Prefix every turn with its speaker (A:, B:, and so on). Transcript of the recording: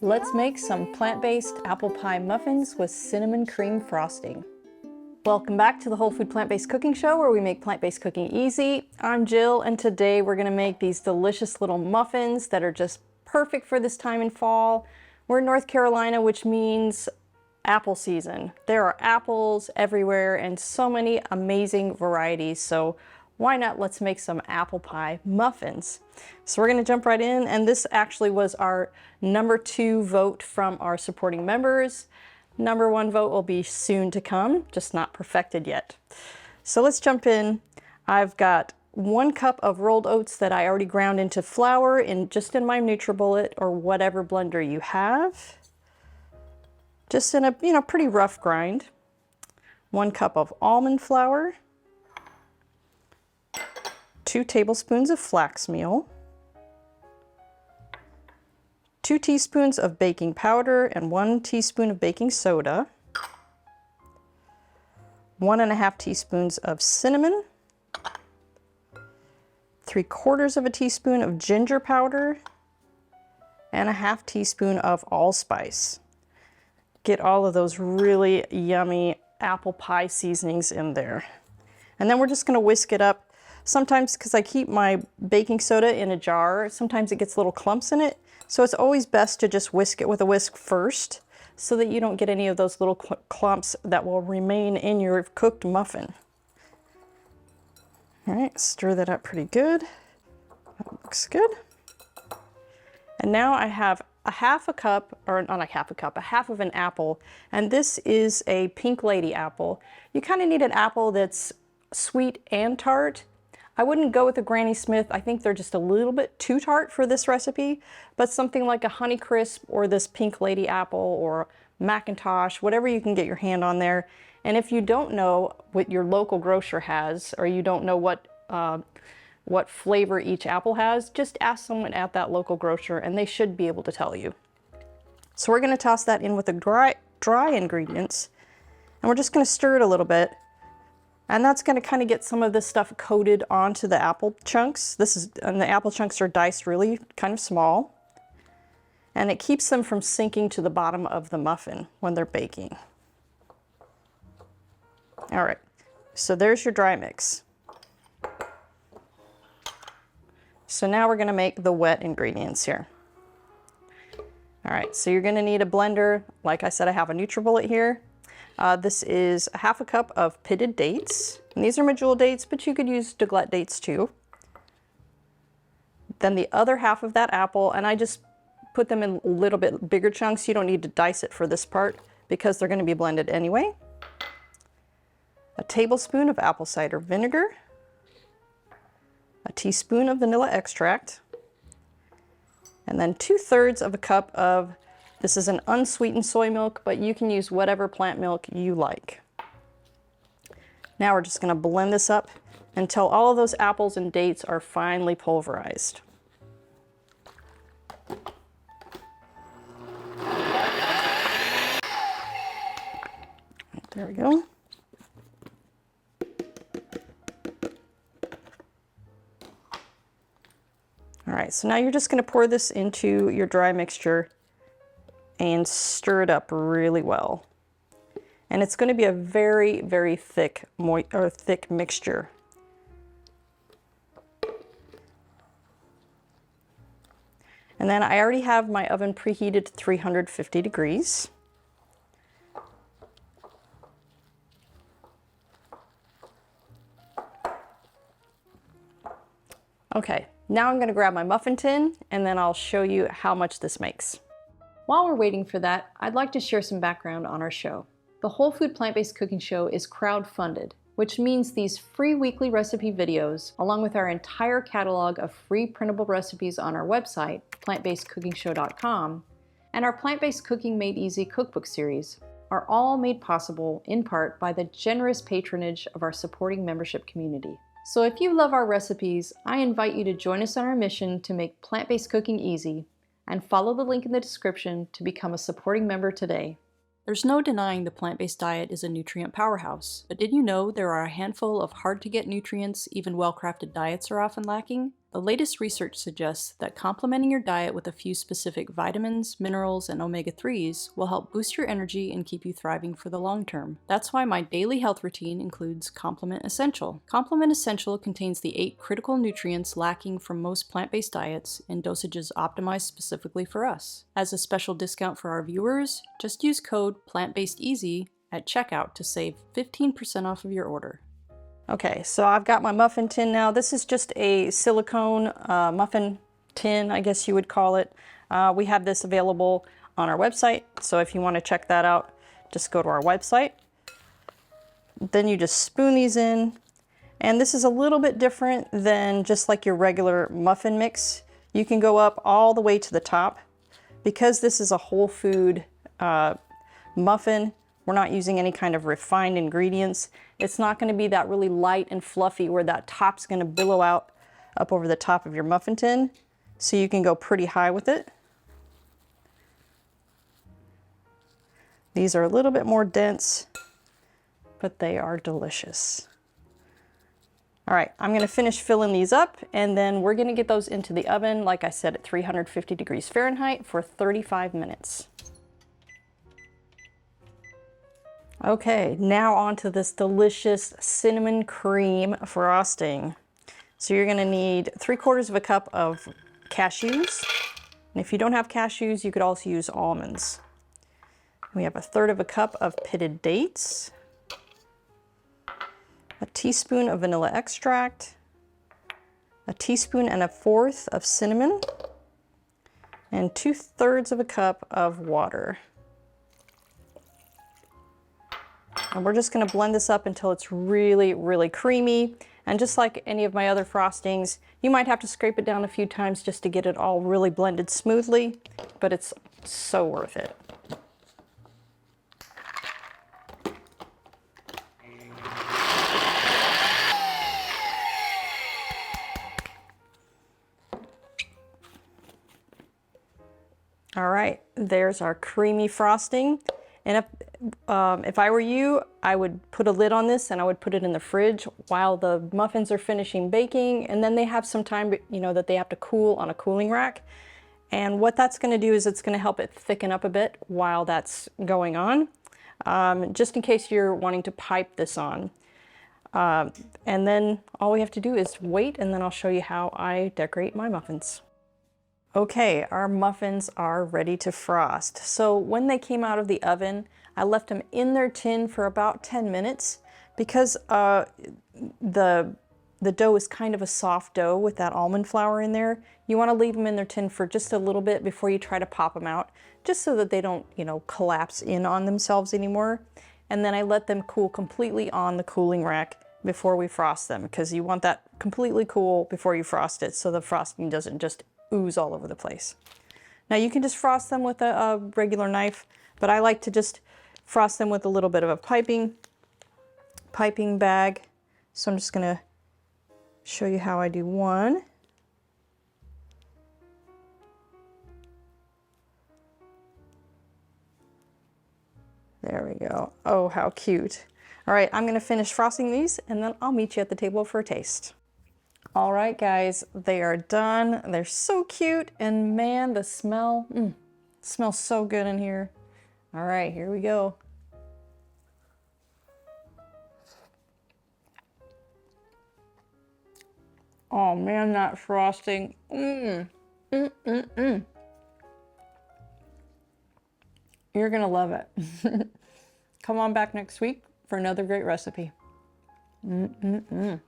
A: Let's make some plant-based apple pie muffins with cinnamon cream frosting. Welcome back to the Whole Food Plant-Based Cooking Show, where we make plant-based cooking easy. I'm Jill, and today we're gonna make these delicious little muffins that are just perfect for this time in fall. We're in North Carolina, which means apple season. There are apples everywhere and so many amazing varieties. So why not let's make some apple pie muffins. So we're gonna jump right in, and this actually was our #2 vote from our supporting members. #1 vote will be soon to come, just not perfected yet. So let's jump in. I've got 1 cup of rolled oats that I already ground into flour just in my NutriBullet or whatever blender you have. Just in a pretty rough grind. 1 cup of almond flour. 2 tablespoons of flax meal. 2 teaspoons of baking powder and 1 teaspoon of baking soda. 1½ teaspoons of cinnamon. 3/4 of a teaspoon of ginger powder. And 1/2 teaspoon of allspice. Get all of those really yummy apple pie seasonings in there. And then we're just gonna whisk it up. Sometimes, because I keep my baking soda in a jar, sometimes it gets little clumps in it. So it's always best to just whisk it with a whisk first so that you don't get any of those little clumps that will remain in your cooked muffin. All right, stir that up pretty good. That looks good. And now I have a half a cup, or not a half a cup, a half of an apple. And this is a Pink Lady apple. You kind of need an apple that's sweet and tart. I wouldn't go with a Granny Smith. I think they're just a little bit too tart for this recipe, but something like a Honeycrisp or this Pink Lady apple or Macintosh, whatever you can get your hand on there. And if you don't know what your local grocer has, or you don't know what flavor each apple has, just ask someone at that local grocer and they should be able to tell you. So we're gonna toss that in with the dry ingredients, and we're just gonna stir it a little bit. And that's gonna kind of get some of this stuff coated onto the apple chunks. And the apple chunks are diced really kind of small. And it keeps them from sinking to the bottom of the muffin when they're baking. All right, so there's your dry mix. So now we're gonna make the wet ingredients here. All right, so you're gonna need a blender. Like I said, I have a NutriBullet here. This is a half a cup of pitted dates. And these are medjool dates, but you could use Deglette dates too. Then the other half of that apple, and I just put them in a little bit bigger chunks. You don't need to dice it for this part because they're gonna be blended anyway. A tablespoon of apple cider vinegar. A teaspoon of vanilla extract. And then 2/3 of a cup of, this is an unsweetened soy milk, but you can use whatever plant milk you like. Now we're just gonna blend this up until all of those apples and dates are finely pulverized. There we go. All right, so now you're just gonna pour this into your dry mixture and stir it up really well. And it's gonna be a very, very thick mixture. And then I already have my oven preheated to 350 degrees. Okay, now I'm gonna grab my muffin tin and then I'll show you how much this makes. While we're waiting for that, I'd like to share some background on our show. The Whole Food Plant-Based Cooking Show is crowd-funded, which means these free weekly recipe videos, along with our entire catalog of free printable recipes on our website, plantbasedcookingshow.com, and our Plant-Based Cooking Made Easy cookbook series, are all made possible in part by the generous patronage of our supporting membership community. So if you love our recipes, I invite you to join us on our mission to make plant-based cooking easy, and follow the link in the description to become a supporting member today. There's no denying the plant-based diet is a nutrient powerhouse, but did you know there are a handful of hard-to-get nutrients even well-crafted diets are often lacking?
B: The latest research suggests that complementing your diet with a few specific vitamins, minerals, and omega-3s will help boost your energy and keep you thriving for the long term. That's why my daily health routine includes Complement Essential. Complement Essential contains the 8 critical nutrients lacking from most plant-based diets in dosages optimized specifically for us. As a special discount for our viewers, just use code PLANTBASEDEASY at checkout to save 15% off of your order.
A: Okay, so I've got my muffin tin now. This is just a silicone muffin tin, I guess you would call it. We have this available on our website, so if you want to check that out, just go to our website. Then you just spoon these in, and this is a little bit different than just like your regular muffin mix. You can go up all the way to the top. Because this is a whole food muffin, we're not using any kind of refined ingredients. It's not going to be that really light and fluffy where that top's going to billow out up over the top of your muffin tin. So you can go pretty high with it. These are a little bit more dense, but they are delicious. All right, I'm going to finish filling these up, and then we're going to get those into the oven, like I said, at 350 degrees Fahrenheit for 35 minutes. Okay, now on to this delicious cinnamon cream frosting. So you're gonna need 3/4 of a cup of cashews. And if you don't have cashews, you could also use almonds. We have 1/3 of a cup of pitted dates, a teaspoon of vanilla extract, a teaspoon and 1/4 of cinnamon, and 2/3 of a cup of water. And we're just going to blend this up until it's really, really creamy. And just like any of my other frostings, you might have to scrape it down a few times just to get it all really blended smoothly, but it's so worth it. All right, there's our creamy frosting. And if I were you, I would put a lid on this and I would put it in the fridge while the muffins are finishing baking, and then they have some time, you know, that they have to cool on a cooling rack. And what that's going to do is it's going to help it thicken up a bit while that's going on, just in case you're wanting to pipe this on. And then all we have to do is wait, and then I'll show you how I decorate my muffins. Okay, our muffins are ready to frost. So when they came out of the oven, I left them in their tin for about 10 minutes because the dough is kind of a soft dough with that almond flour in there. You want to leave them in their tin for just a little bit before you try to pop them out, just so that they don't, you know, collapse in on themselves anymore. And then I let them cool completely on the cooling rack before we frost them, because you want that completely cool before you frost it so the frosting doesn't just ooze all over the place. Now you can just frost them with a regular knife, but I like to just frost them with a little bit of a piping bag. So I'm just gonna show you how I do one. There we go. Oh, how cute. All right, I'm gonna finish frosting these and then I'll meet you at the table for a taste. All right, guys, they are done. They're so cute, and man, the smell, smells so good in here. All right, here we go. Oh man, that frosting, You're gonna love it. Come on back next week for another great recipe.